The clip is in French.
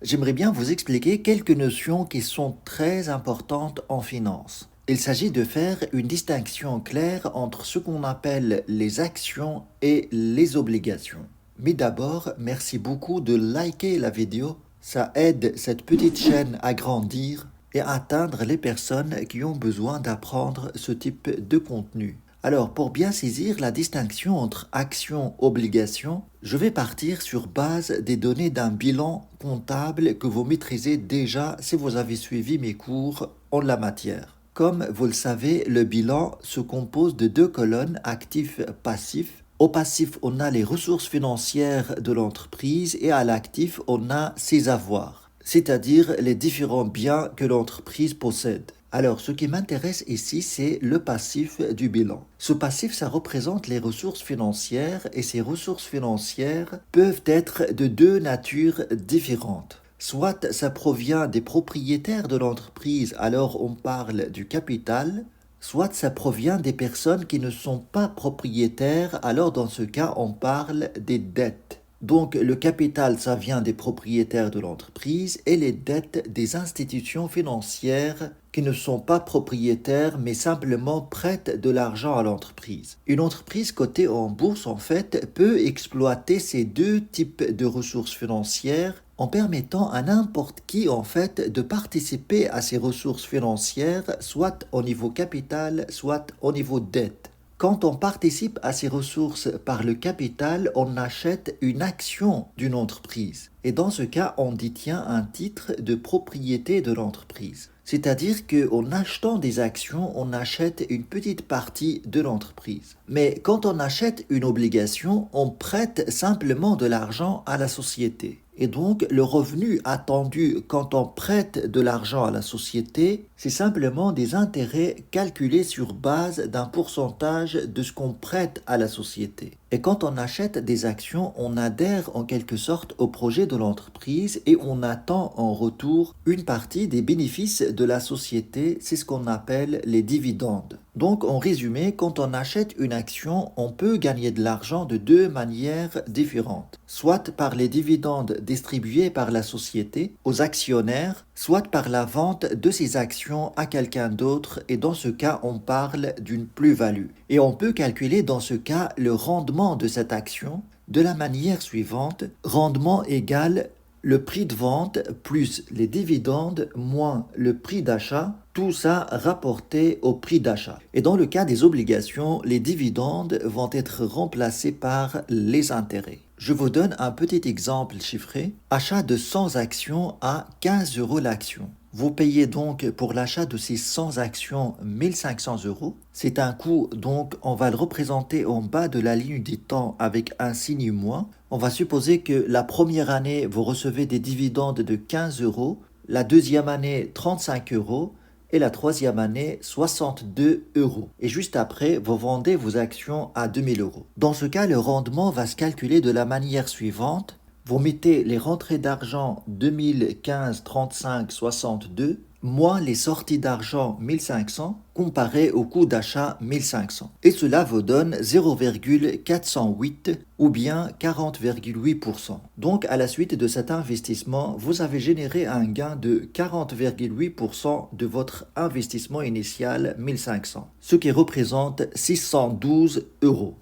j'aimerais bien vous expliquer quelques notions qui sont très importantes en finance. Il s'agit de faire une distinction claire entre ce qu'on appelle les actions et les obligations. Mais d'abord, merci beaucoup de liker la vidéo. Ça aide cette petite chaîne à grandir et à atteindre les personnes qui ont besoin d'apprendre ce type de contenu. Alors, pour bien saisir la distinction entre action et obligation, je vais partir sur base des données d'un bilan comptable que vous maîtrisez déjà si vous avez suivi mes cours en la matière. Comme vous le savez, le bilan se compose de deux colonnes, actifs-passifs. Au passif, on a les ressources financières de l'entreprise et à l'actif, on a ses avoirs, c'est-à-dire les différents biens que l'entreprise possède. Alors, ce qui m'intéresse ici, c'est le passif du bilan. Ce passif, ça représente les ressources financières et ces ressources financières peuvent être de deux natures différentes. Soit ça provient des propriétaires de l'entreprise, alors on parle du capital, soit ça provient des personnes qui ne sont pas propriétaires, alors dans ce cas on parle des dettes. Donc le capital, ça vient des propriétaires de l'entreprise et les dettes des institutions financières qui ne sont pas propriétaires mais simplement prêtent de l'argent à l'entreprise. Une entreprise cotée en bourse, en fait, peut exploiter ces deux types de ressources financières en permettant à n'importe qui, en fait, de participer à ces ressources financières, soit au niveau capital, soit au niveau dette. Quand on participe à ces ressources par le capital, on achète une action d'une entreprise. Et dans ce cas, on détient un titre de propriété de l'entreprise. C'est-à-dire qu'en achetant des actions, on achète une petite partie de l'entreprise. Mais quand on achète une obligation, on prête simplement de l'argent à la société. Et donc, le revenu attendu quand on prête de l'argent à la société, c'est simplement des intérêts calculés sur base d'un pourcentage de ce qu'on prête à la société. Et quand on achète des actions, on adhère en quelque sorte au projet de l'entreprise et on attend en retour une partie des bénéfices de la société, c'est ce qu'on appelle les dividendes. Donc en résumé, quand on achète une action, on peut gagner de l'argent de deux manières différentes. Soit par les dividendes distribués par la société aux actionnaires, soit par la vente de ces actions à quelqu'un d'autre et dans ce cas, on parle d'une plus-value. Et on peut calculer dans ce cas le rendement de cette action de la manière suivante, rendement égal le prix de vente plus les dividendes moins le prix d'achat, tout ça rapporté au prix d'achat. Et dans le cas des obligations, les dividendes vont être remplacés par les intérêts. Je vous donne un petit exemple chiffré. Achat de 100 actions à 15 euros l'action. Vous payez donc pour l'achat de ces 100 actions 1500 euros. C'est un coût, donc on va le représenter en bas de la ligne du temps avec un signe moins. On va supposer que la première année, vous recevez des dividendes de 15 euros, la deuxième année 35 euros et la troisième année 62 euros. Et juste après, vous vendez vos actions à 2000 euros. Dans ce cas, le rendement va se calculer de la manière suivante. Vous mettez les rentrées d'argent 2015, 35, 62, moins les sorties d'argent 1500, comparé au coût d'achat 1500. Et cela vous donne 0,408 ou bien 40,8%. Donc à la suite de cet investissement, vous avez généré un gain de 40,8% de votre investissement initial 1500, ce qui représente 612 euros.